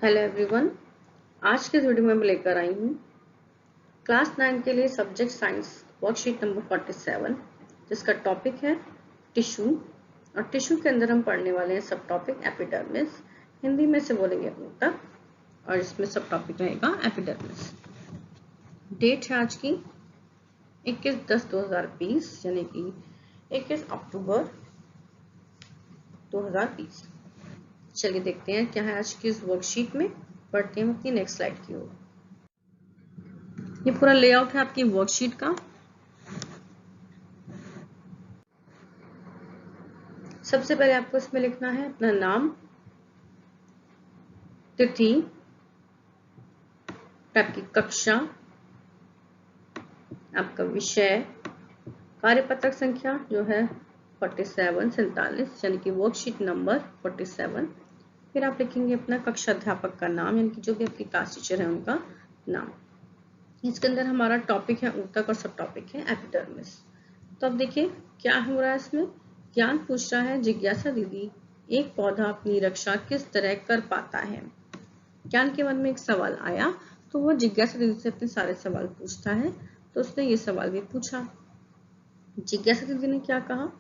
Hello everyone. आज के video में मैं लेकर आई हूँ क्लास 9 के लिए सब्जेक्ट साइंस वर्कशीट नंबर 47, जिसका टॉपिक है टिश्यू। और टिश्यू के अंदर हम पढ़ने वाले हैं सब टॉपिक एपिडर्मिस, हिंदी में से बोलेंगे ऊतक, और इसमें सब टॉपिक रहेगा एपिडर्मिस। डेट है आज की 21/10/2020 यानी कि 21 अक्टूबर 2020। चलिए देखते हैं क्या है आज की इस वर्कशीट में। पढ़ते हैं अपनी नेक्स्ट स्लाइड की ओर। ये पूरा लेआउट है आपकी वर्कशीट का। सबसे पहले आपको इसमें लिखना है अपना नाम, तिथि, आपकी कक्षा, आपका विषय, कार्यपत्रक संख्या जो है 47 यानी कि वर्कशीट नंबर 47। फिर आप लिखेंगे अपना कक्षा अध्यापक का नाम, यानी कि जो भी आपकी क्लास टीचर है उनका नाम। इसके अंदर हमारा टॉपिक है ऊतक और सब टॉपिक है एपिडर्मिस। तो अब देखिए क्या हो रहा है इसमें। ज्ञान पूछ रहा है, जिज्ञासा दीदी, एक पौधा अपनी रक्षा किस तरह कर पाता है। ज्ञान के मन में एक सवाल आया तो वो जिज्ञासा दीदी से अपने सारे सवाल पूछता है। तो उसने ये सवाल भी पूछा। जिज्ञासा दीदी ने क्या कहा,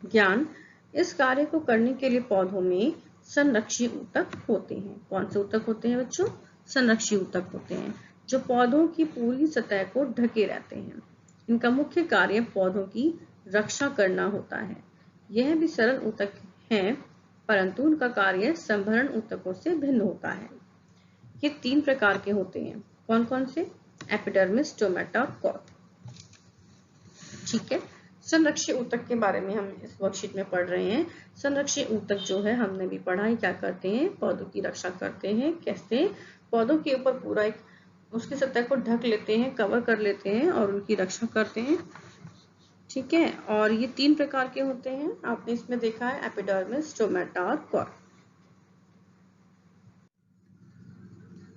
ज्ञान, इस कार्य को करने के लिए पौधों में संरक्षी ऊतक होते हैं। कौन से ऊतक होते हैं बच्चों? संरक्षी ऊतक होते हैं, जो पौधों की पूरी सतह को ढके रहते हैं। इनका मुख्य कार्य पौधों की रक्षा करना होता है। यह भी सरल ऊतक हैं, परंतु उनका कार्य संभरण ऊतकों से भिन्न होता है। ये 3 प्रकार के होते हैं। कौन कौन से? एपिडर्मिस, स्टोमेटा और कॉर्क। ठीक है, संरक्षी ऊतक के बारे में हम इस वर्कशीट में पढ़ रहे हैं। संरक्षी ऊतक जो है हमने भी पढ़ा है, क्या करते हैं, पौधों की रक्षा करते हैं। कैसे? पौधों के ऊपर पूरा एक उसकी सतह को ढक लेते हैं, कवर कर लेते हैं और उनकी रक्षा करते हैं। ठीक है, और ये 3 प्रकार के होते हैं। आपने इसमें देखा है एपिडर्मिस, स्टोमेटा और कॉर्क।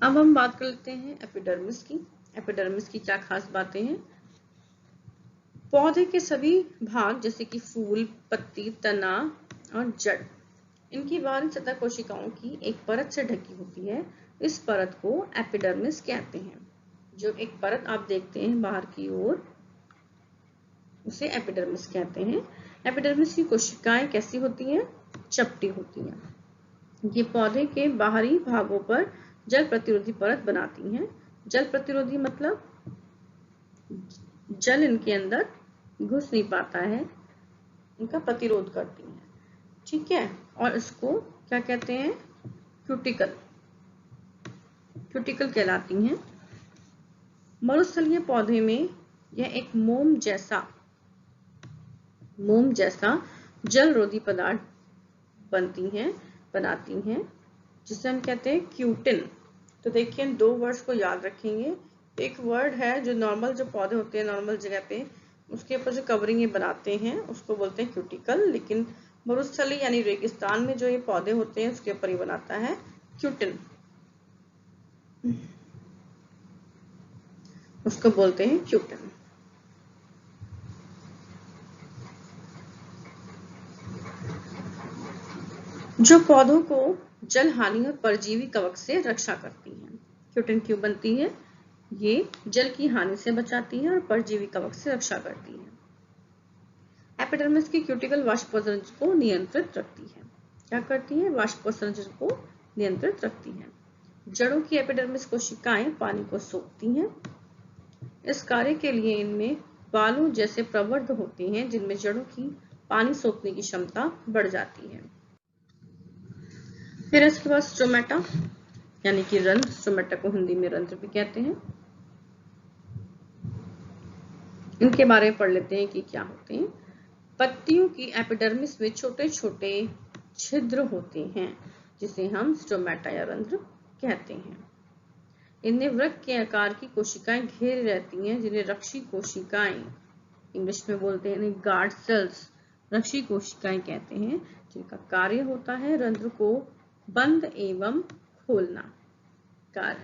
अब हम बात कर लेते हैं एपिडर्मिस की। एपिडर्मिस की क्या खास बातें हैं। पौधे के सभी भाग जैसे कि फूल, पत्ती, तना और जड़, इनकी बाहरी सतह कोशिकाओं की एक परत से ढकी होती है। इस परत को एपिडर्मिस कहते हैं। जो एक परत आप देखते हैं बाहर की ओर, उसे एपिडर्मिस कहते हैं। एपिडर्मिस की कोशिकाएं कैसी होती हैं? चपटी होती हैं। ये पौधे के बाहरी भागों पर जल प्रतिरोधी परत बनाती हैं। जल प्रतिरोधी मतलब जल इनके अंदर घुस नहीं पाता है, इनका प्रतिरोध करती हैं। ठीक है, और इसको क्या कहते हैं? क्यूटिकल, क्यूटिकल कहलाती हैं। मरुस्थलीय पौधे में यह एक मोम जैसा जलरोधी पदार्थ बनाती हैं, जिसे हम कहते हैं क्यूटिन। तो देखिए 2 वर्ड्स को याद रखेंगे। एक वर्ड है जो नॉर्मल, जो पौधे होते हैं नॉर्मल जगह पे, उसके ऊपर जो कवरिंग ये बनाते हैं उसको बोलते हैं क्यूटिकल। लेकिन मरुस्थली यानी रेगिस्तान में जो ये पौधे होते हैं उसके ऊपर ये बनाता है क्यूटिन, उसको बोलते हैं क्यूटिन। जो पौधों को जल हानि और परजीवी कवक से रक्षा करती है। क्यूटिन क्यों बनती है? ये जल की हानि से बचाती है और परजीवी कवक से रक्षा करती है। एपिडर्मिस की क्यूटिकल वाष्पोत्सर्जन को नियंत्रित रखती है। क्या करती है? वाष्पोत्सर्जन को नियंत्रित रखती है। जड़ों की एपिडर्मिस कोशिकाएं पानी को सोखती हैं। इस कार्य के लिए इनमें बालों जैसे प्रवर्ध होते हैं, जिनमें जड़ों की पानी सोखने की क्षमता बढ़ जाती है। फिर इसके बाद स्टोमेटा यानी कि रंध्र। स्टोमेटा को हिंदी में रंध्र भी कहते हैं। इनके बारे में पढ़ लेते हैं कि क्या होते हैं। पत्तियों की एपिडर्मिस में छोटे छोटे छिद्र होते हैं, जिसे हम स्टोमेटा या रंध्र कहते हैं। इनमें वृक्क के आकार की कोशिकाएं घेरे रहती हैं, जिन्हें रक्षी कोशिकाएं इंग्लिश में बोलते हैं गार्ड सेल्स, रक्षी कोशिकाएं कहते हैं, जिनका कार्य होता है रंध्र को बंद एवं खोलना।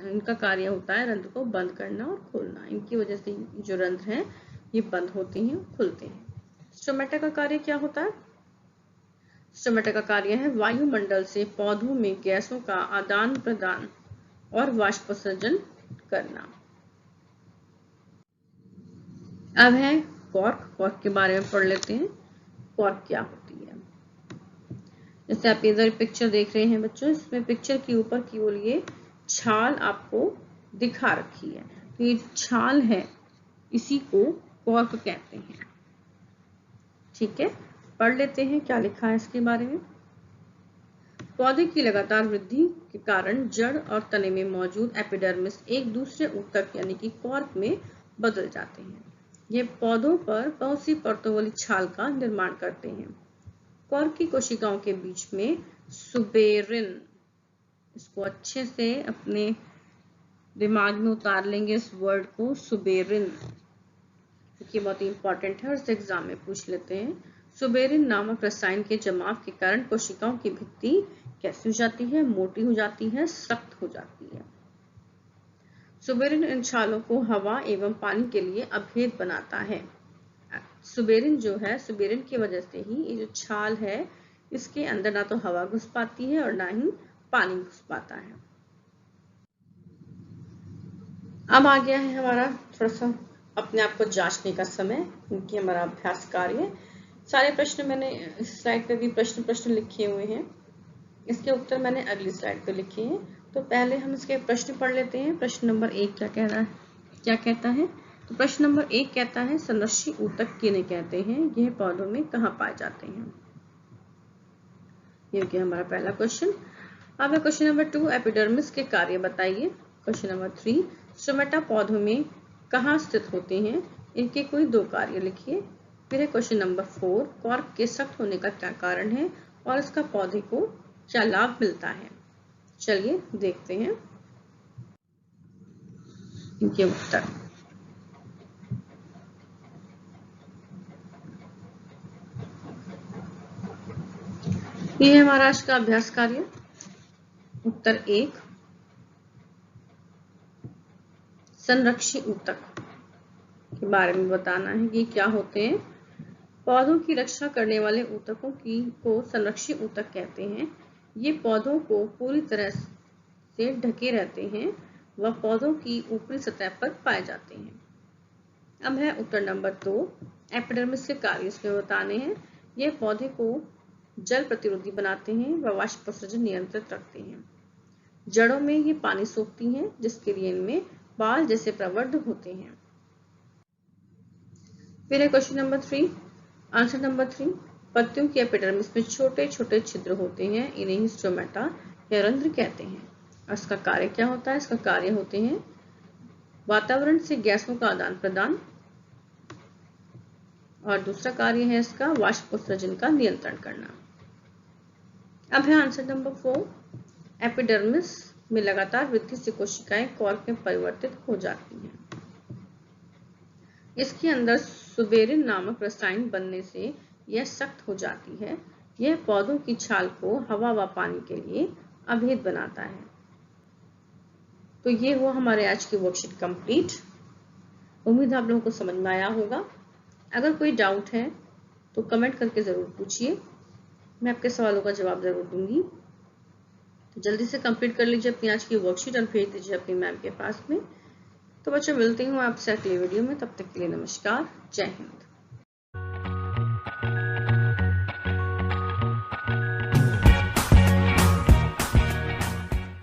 इनका कार्य होता है रंध्र को बंद करना और खोलना। इनकी वजह से जो रंध्र हैं ये बंद होते हैं, खुलते हैं। स्टोमेटा का कार्य क्या होता है? स्टोमेटा का कार्य है वायुमंडल से पौधों में गैसों का आदान प्रदान और वाष्पोत्सर्जन करना। अब है कॉर्क। कॉर्क के बारे में पढ़ लेते हैं। कॉर्क क्या होती है? जैसे आप इधर पिक्चर देख रहे हैं बच्चों, इसमें पिक्चर के ऊपर की ओर ये छाल आपको दिखा रखी है, तो ये छाल है, इसी को कॉर्क कहते हैं। ठीक है, पढ़ लेते हैं क्या लिखा है इसके बारे में। पौधे की लगातार वृद्धि के कारण जड़ और तने में मौजूद एपिडर्मिस एक दूसरे ऊतक यानी कि कॉर्क में बदल जाते हैं। ये पौधों पर बहुत सी परतों वाली छाल का निर्माण करते हैं। कॉर्क की कोशिकाओं के बीच में सुबेरिन, इसको अच्छे से अपने दिमाग में उतार लेंगे इस वर्ड को, सुबेरिन, क्योंकि बहुत इंपॉर्टेंट है और इस एग्जाम में पूछ लेते हैं। सुबेरिन नामक रसायन के जमाव के कारण कोशिकाओं की भित्ति कैसी हो जाती है? मोटी हो जाती है, सख्त हो जाती है। सुबेरिन इन छालों को हवा एवं पानी के लिए अभेद बनाता है। सुबेरिन जो है, सुबेरिन की वजह से ही ये जो छाल है, इसके अंदर ना तो हवा घुस पाती है और ना ही पानी घुस पाता है। अब आ गया है हमारा थोड़ा सा अपने आप को जांचने का समय, क्योंकि हमारा अभ्यास कार्य। सारे प्रश्न मैंने इस स्लाइड पे भी प्रश्न लिखे हुए हैं, इसके उत्तर मैंने अगली स्लाइड पे लिखे हैं। तो पहले हम इसके प्रश्न पढ़ लेते हैं। प्रश्न नंबर 1 क्या कह रहा है, क्या कहता है? तो प्रश्न नंबर 1 कहता है संरक्षी ऊतक किन्हें कहते हैं? यह पौधों में कहाँ पाए जाते हैं? ये क्या हमारा पहला क्वेश्चन। अब है क्वेश्चन नंबर 2, एपिडर्मिस के कार्य बताइए। क्वेश्चन नंबर 3, स्टोमेटा पौधों में कहाँ स्थित होते हैं? इनके कोई 2 कार्य लिखिए। फिर है क्वेश्चन नंबर 4, कॉर्क के सख्त होने का क्या कारण है और इसका पौधे को क्या लाभ मिलता है? चलिए देखते हैं इनके उत्तर। ये है हमारा आज का अभ्यास कार्य। उत्तर 1, संरक्षी ऊतक के बारे में बताना है कि क्या होते हैं। पौधों की रक्षा करने वाले ऊतकों को संरक्षी ऊतक कहते हैं। ये पौधों को पूरी तरह से ढके रहते हैं व पौधों की ऊपरी सतह पर पाए जाते हैं। अब है उत्तर नंबर 2, एपिडर्मिस के कार्य इसमें बताने हैं। ये पौधे को जल प्रतिरोधी बनाते हैं व वाष्पोत्सर्जन नियंत्रित रखते हैं। जड़ों में ये पानी सोखती हैं, जिसके लिए इनमें बाल जैसे प्रवर्ध होते हैं। फिर है क्वेश्चन नंबर 3, आंसर नंबर 3, पत्तियों की एपिडर्मिस में छोटे छोटे छिद्र होते हैं, इन्हें ही स्टोमेटा या रंध्र कहते हैं। और इसका कार्य क्या होता है? इसका कार्य होते हैं वातावरण से गैसों का आदान प्रदान, और दूसरा कार्य है इसका वाष्पोत्सर्जन का नियंत्रण करना। अब है आंसर नंबर 4, एपिडर्मिस में लगातार वृद्धि से कोशिकाएं कॉर्क में परिवर्तित हो जाती हैं। इसके अंदर सुबेरिन नामक रसायन बनने से यह सख्त हो जाती है। यह पौधों की छाल को हवा व पानी के लिए अभेद बनाता है। तो ये हुआ हमारे आज की वर्कशीट कंप्लीट। उम्मीद है आप लोगों को समझ में आया होगा। अगर कोई डाउट है तो कमेंट करके ज़रूर पूछिए, मैं आपके सवालों का जवाब ज़रूर दूंगी। तो जल्दी से कंप्लीट कर लीजिए अपनी आज की वर्कशीट और भेज दीजिए अपनी मैम के पास में। तो बच्चों मिलती हूँ आपसे अगले वीडियो में, तब तक के लिए नमस्कार, जय हिंद।